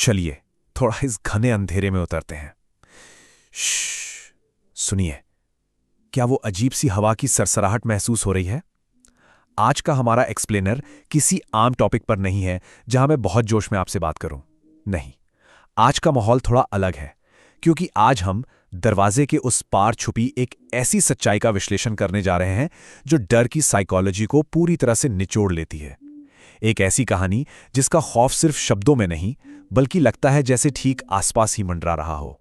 चलिए थोड़ा इस घने अंधेरे में उतरते हैं। सुनिए, क्या वो अजीब सी हवा की सरसराहट महसूस हो रही है? आज का हमारा एक्सप्लेनर किसी आम टॉपिक पर नहीं है जहां मैं बहुत जोश में आपसे बात करूं। नहीं, आज का माहौल थोड़ा अलग है, क्योंकि आज हम दरवाजे के उस पार छुपी एक ऐसी सच्चाई का विश्लेषण करने जा रहे हैं जो डर की साइकोलॉजी को पूरी तरह से निचोड़ लेती है। एक ऐसी कहानी जिसका खौफ सिर्फ शब्दों में नहीं, बल्कि लगता है जैसे ठीक आसपास ही मंडरा रहा हो।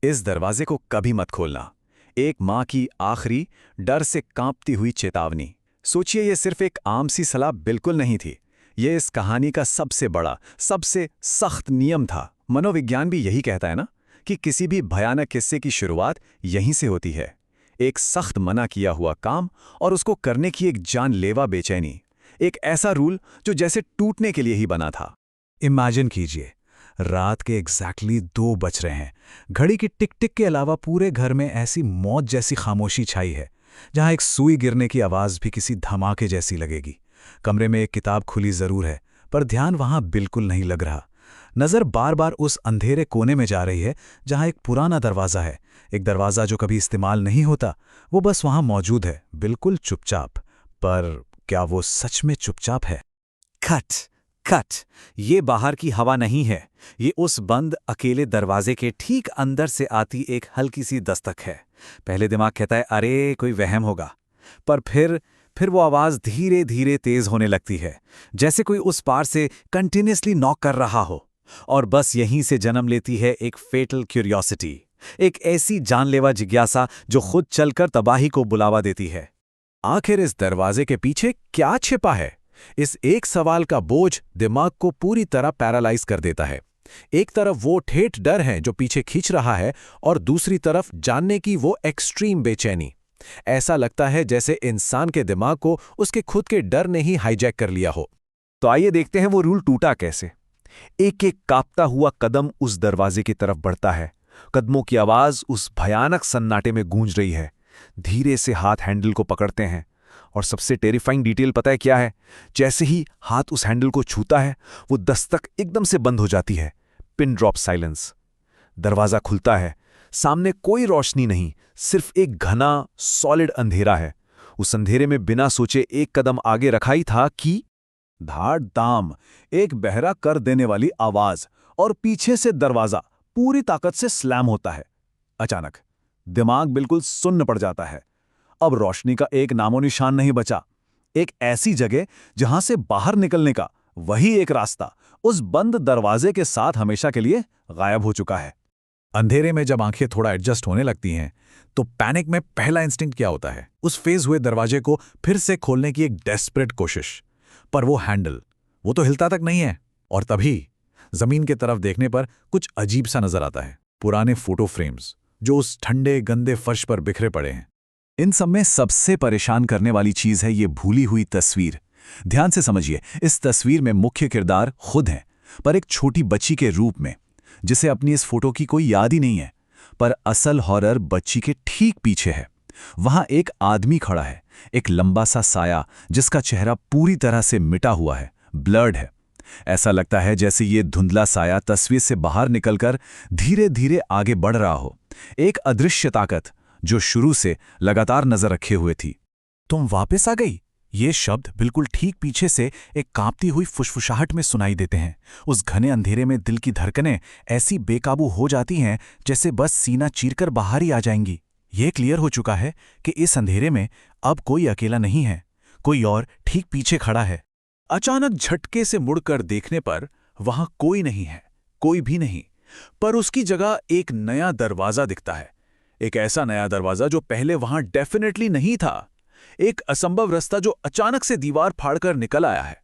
इस दरवाजे को कभी मत खोलना, एक माँ की आखिरी डर से कांपती हुई चेतावनी। सोचिए, ये सिर्फ एक आम सी सलाह बिल्कुल नहीं थी, ये इस कहानी का सबसे बड़ा, सबसे सख्त नियम था। मनोविज्ञान भी यही कहता है ना, कि किसी भी भयानक किस्से की शुरुआत यहीं से होती है। एक सख्त मना किया हुआ काम और उसको करने की एक जानलेवा बेचैनी। एक ऐसा रूल जो जैसे टूटने के लिए ही बना था। इमेजिन कीजिए, रात के एग्जैक्टली 2 बज रहे हैं। घड़ी की टिक टिक के अलावा पूरे घर में ऐसी मौत जैसी खामोशी छाई है, जहां एक सुई गिरने की आवाज भी किसी धमाके जैसी लगेगी। कमरे में एक किताब खुली जरूर है, पर ध्यान वहां बिल्कुल नहीं लग रहा। नजर बार बार उस अंधेरे कोने में जा रही है जहां एक पुराना दरवाजा है, एक दरवाजा जो कभी इस्तेमाल नहीं होता। वो बस वहां मौजूद है, बिल्कुल चुपचाप। पर क्या वो सच में चुपचाप है? खट खट, ये बाहर की हवा नहीं है, ये उस बंद अकेले दरवाजे के ठीक अंदर से आती एक हल्की सी दस्तक है। पहले दिमाग कहता है अरे कोई वहम होगा, पर फिर वो आवाज धीरे धीरे तेज होने लगती है, जैसे कोई उस पार से कंटिन्यूअसली नॉक कर रहा हो। और बस यहीं से जन्म लेती है एक फेटल क्यूरियोसिटी, एक ऐसी जानलेवा जिज्ञासा जो खुद चलकर तबाही को बुलावा देती है। आखिर इस दरवाजे के पीछे क्या छिपा है? इस एक सवाल का बोझ दिमाग को पूरी तरह पैरालाइज कर देता है। एक तरफ वो ठेठ डर है जो पीछे खींच रहा है, और दूसरी तरफ जानने की वो एक्सट्रीम बेचैनी। ऐसा लगता है जैसे इंसान के दिमाग को उसके खुद के डर ने ही हाईजैक कर लिया हो। तो आइए देखते हैं वो रूल टूटा कैसे। एक एक कांपता हुआ कदम उस दरवाजे की तरफ बढ़ता है। कदमों की आवाज उस भयानक सन्नाटे में गूंज रही है। धीरे से हाथ हैंडल को पकड़ते हैं, और सबसे टेरिफाइंग डिटेल पता है क्या है? जैसे ही हाथ उस हैंडल को छूता है, वो दस्तक एकदम से बंद हो जाती है। Pin drop silence. दरवाजा खुलता है। सामने कोई रोशनी नहीं, सिर्फ एक घना सॉलिड अंधेरा है। उस अंधेरे में बिना सोचे एक कदम आगे रखा ही था कि धाड़ दाम, एक बहरा कर देने वाली आवाज, और पीछे से दरवाजा पूरी ताकत से स्लैम होता है। अचानक दिमाग बिल्कुल सुन्न पड़ जाता है। अब रोशनी का एक नामो निशान नहीं बचा। एक ऐसी जगह जहां से बाहर निकलने का वही एक रास्ता उस बंद दरवाजे के साथ हमेशा के लिए गायब हो चुका है। अंधेरे में जब आंखें थोड़ा एडजस्ट होने लगती हैं, तो पैनिक में पहला इंस्टिंक्ट क्या होता है? उस फेज हुए दरवाजे को फिर से खोलने की एक डेस्परेट कोशिश। पर वो हैंडल, वो तो हिलता तक नहीं है। और तभी जमीन की तरफ देखने पर कुछ अजीब सा नजर आता है। पुराने फोटो फ्रेम्स जो उस ठंडे गंदे फर्श पर बिखरे पड़े हैं। इन सब में सबसे परेशान करने वाली चीज है ये भूली हुई तस्वीर। ध्यान से समझिए, इस तस्वीर में मुख्य किरदार खुद है, पर एक छोटी बच्ची के रूप में, जिसे अपनी इस फोटो की कोई याद ही नहीं है। पर असल हॉरर बच्ची के ठीक पीछे है। वहां एक आदमी खड़ा है, एक लंबा सा साया जिसका चेहरा पूरी तरह से मिटा हुआ है, ब्लर्ड है। ऐसा लगता है जैसे ये धुंधला साया तस्वीर से बाहर निकलकर धीरे धीरे आगे बढ़ रहा हो। एक अदृश्य ताकत जो शुरू से लगातार नजर रखे हुए थी। तुम वापस आ गई, ये शब्द बिल्कुल ठीक पीछे से एक कांपती हुई फुसफुसाहट में सुनाई देते हैं। उस घने अंधेरे में दिल की धड़कनें ऐसी बेकाबू हो जाती हैं जैसे बस सीना चीरकर बाहर ही आ जाएंगी। ये क्लियर हो चुका है कि इस अंधेरे में अब कोई अकेला नहीं है, कोई और ठीक पीछे खड़ा है। अचानक झटके से मुड़कर देखने पर वहां कोई नहीं है, कोई भी नहीं। पर उसकी जगह एक नया दरवाजा दिखता है। एक ऐसा नया दरवाजा जो पहले वहां डेफिनेटली नहीं था। एक असंभव रास्ता जो अचानक से दीवार फाड़कर निकल आया है।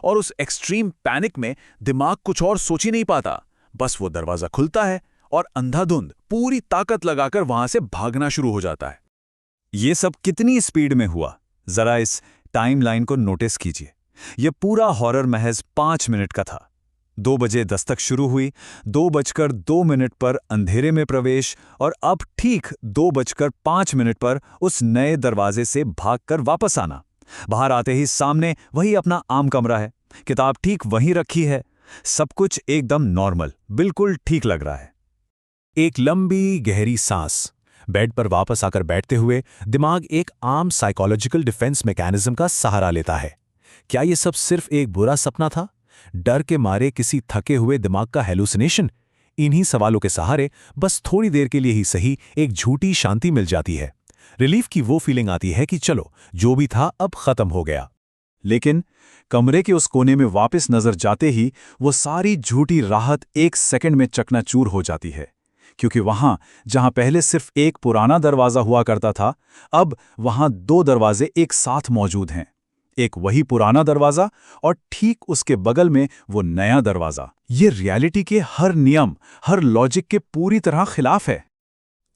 और उस एक्सट्रीम पैनिक में दिमाग कुछ और सोच ही नहीं पाता। बस वो दरवाजा खुलता है और अंधाधुंध पूरी ताकत लगाकर वहां से भागना शुरू हो जाता है। ये सब कितनी स्पीड में हुआ, जरा इस टाइमलाइन को नोटिस कीजिए। यह पूरा हॉरर महज 5 मिनट का था। 2 बजे दस्तक शुरू हुई, 2:02 पर अंधेरे में प्रवेश, और अब ठीक 2:05 पर उस नए दरवाजे से भागकर वापस आना। बाहर आते ही सामने वही अपना आम कमरा है, किताब ठीक वहीं रखी है, सब कुछ एकदम नॉर्मल, बिल्कुल ठीक लग रहा है। एक लंबी गहरी सांस। बेड पर वापस आकर बैठते हुए दिमाग एक आम साइकोलॉजिकल डिफेंस मैकेनिज्म का सहारा लेता है। क्या ये सब सिर्फ एक बुरा सपना था? डर के मारे किसी थके हुए दिमाग का हेलुसिनेशन? इन्हीं सवालों के सहारे बस थोड़ी देर के लिए ही सही एक झूठी शांति मिल जाती है। रिलीफ की वो फीलिंग आती है कि चलो, जो भी था अब खत्म हो गया। लेकिन कमरे के उस कोने में वापस नजर जाते ही वो सारी झूठी राहत एक सेकंड में चकनाचूर हो जाती है, क्योंकि वहां जहां पहले सिर्फ एक पुराना दरवाजा हुआ करता था, अब वहां दो दरवाजे एक साथ मौजूद हैं। एक वही पुराना दरवाजा और ठीक उसके बगल में वो नया दरवाजा। ये रियलिटी के हर नियम, हर लॉजिक के पूरी तरह खिलाफ है।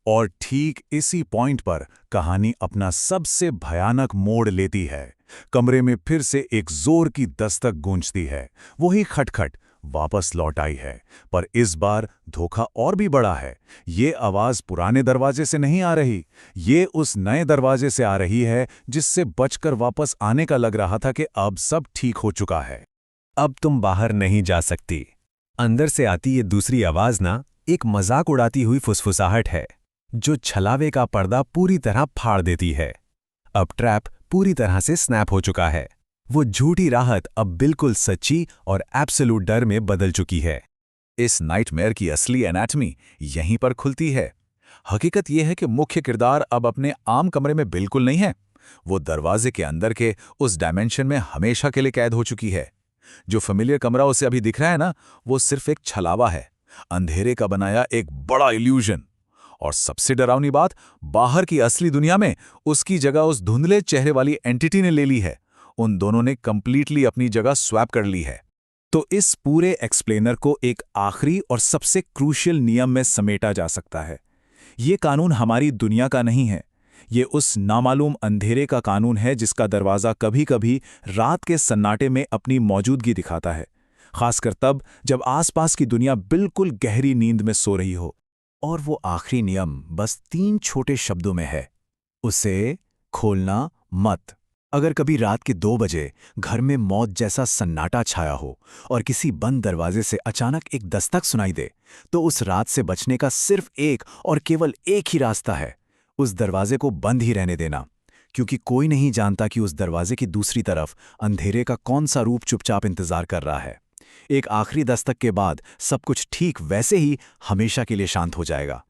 और ठीक इसी पॉइंट पर कहानी अपना सबसे भयानक मोड़ लेती है। कमरे में फिर से एक जोर की दस्तक गूंजती है। वही खटखट वापस लौट आई है, पर इस बार धोखा और भी बड़ा है। ये आवाज पुराने दरवाजे से नहीं आ रही, ये उस नए दरवाजे से आ रही है जिससे बचकर वापस आने का लग रहा था कि अब सब ठीक हो चुका है। अब तुम बाहर नहीं जा सकती। अंदर से आती ये दूसरी आवाज ना एक मजाक उड़ाती हुई फुसफुसाहट है, जो छलावे का पर्दा पूरी तरह फाड़ देती है। अब ट्रैप पूरी तरह से स्नैप हो चुका है। वो झूठी राहत अब बिल्कुल सच्ची और एब्सोल्यूट डर में बदल चुकी है। इस नाइटमेयर की असली एनाटमी यहीं पर खुलती है। हकीकत यह है कि मुख्य किरदार अब अपने आम कमरे में बिल्कुल नहीं है। वो दरवाजे के अंदर के उस डायमेंशन में हमेशा के लिए कैद हो चुकी है। जो फेमिलियर कमरा उसे अभी दिख रहा है ना, वो सिर्फ एक छलावा है, अंधेरे का बनाया एक बड़ा इल्यूजन। और सबसे डरावनी बात, बाहर की असली दुनिया में उसकी जगह उस धुंधले चेहरे वाली एंटिटी ने ले ली है। उन दोनों ने कंप्लीटली अपनी जगह स्वैप कर ली है। तो इस पूरे एक्सप्लेनर को एक आखिरी और सबसे क्रूशियल नियम में समेटा जा सकता है। ये कानून हमारी दुनिया का नहीं है, ये उस नामालूम अंधेरे का कानून है जिसका दरवाज़ा कभी-कभी रात के सन्नाटे में अपनी मौजूदगी दिखाता है, खासकर तब जब आसपास की दुनिया बिल्कुल गहरी नींद में सो रही हो। और वो आखिरी नियम बस 3 छोटे शब्दों में है, उसे खोलना मत। अगर कभी रात के 2 बजे घर में मौत जैसा सन्नाटा छाया हो और किसी बंद दरवाजे से अचानक एक दस्तक सुनाई दे, तो उस रात से बचने का सिर्फ एक और केवल एक ही रास्ता है, उस दरवाजे को बंद ही रहने देना। क्योंकि कोई नहीं जानता कि उस दरवाजे की दूसरी तरफ अंधेरे का कौन सा रूप चुपचाप इंतजार कर रहा है। एक आखिरी दस्तक के बाद सब कुछ ठीक वैसे ही हमेशा के लिए शांत हो जाएगा।